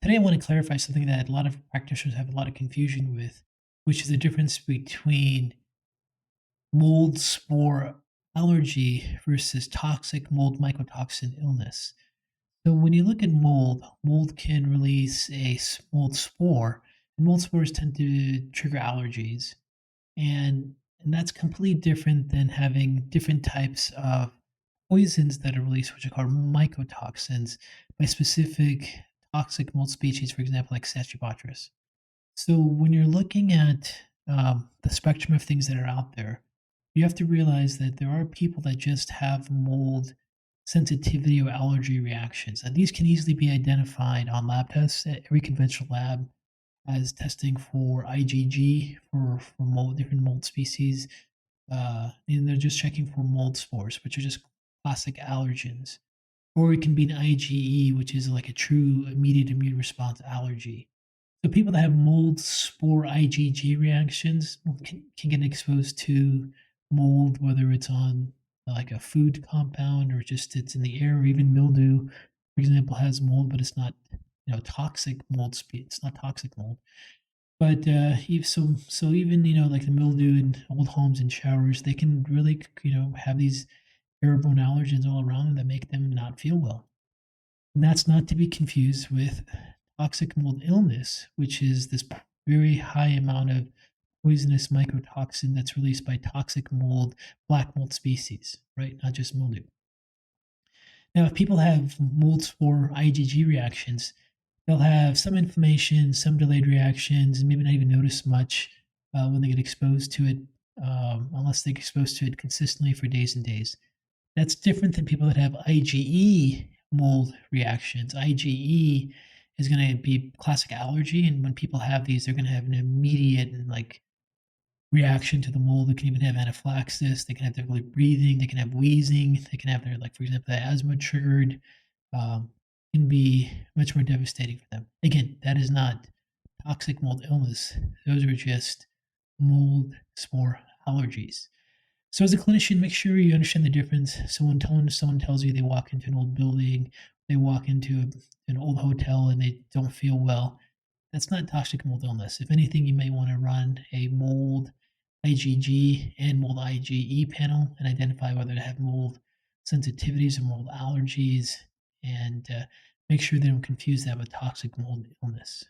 Today, I want to clarify something that a lot of practitioners have a lot of confusion with, which is the difference between mold spore allergy versus toxic mold mycotoxin illness. So, when you look at mold, mold can release mold spore, and mold spores tend to trigger allergies. And that's completely different than having different types of poisons that are released, which are called mycotoxins, by specific toxic mold species, for example, like Stachybotrys. So when you're looking at the spectrum of things that are out there, you have to realize that there are people that just have mold sensitivity or allergy reactions, and these can easily be identified on lab tests. At every conventional lab has testing for IgG for mold, different mold species, and they're just checking for mold spores, which are just classic allergens. Or it can be an IgE, which is like a true immediate immune response allergy. So people that have mold spore IgG reactions can get exposed to mold, whether it's on like a food compound or just it's in the air, or even mildew, for example, has mold, but it's not toxic mold. It's not toxic mold. But so even like the mildew in old homes and showers, they can really have these airborne allergens all around them that make them not feel well. And that's not to be confused with toxic mold illness, which is this very high amount of poisonous mycotoxin that's released by toxic mold, black mold species, right? Not just mildew. Now, if people have mold spore IgG reactions, they'll have some inflammation, some delayed reactions, and maybe not even notice much when they get exposed to it, unless they get exposed to it consistently for days and days. That's different than people that have IgE mold reactions. IgE is going to be classic allergy, and when people have these, they're going to have an immediate and like reaction to the mold. They can even have anaphylaxis. They can have difficulty breathing. They can have wheezing. They can have their, like, for example, the asthma triggered. Um, can be much more devastating for them. Again, that is not toxic mold illness. Those are just mold spore allergies. So as a clinician, make sure you understand the difference. Someone tells you they walk into an old building, they walk into an old hotel and they don't feel well. That's not toxic mold illness. If anything, you may want to run a mold IgG and mold IgE panel and identify whether to have mold sensitivities or mold allergies, and make sure they don't confuse that with toxic mold illness.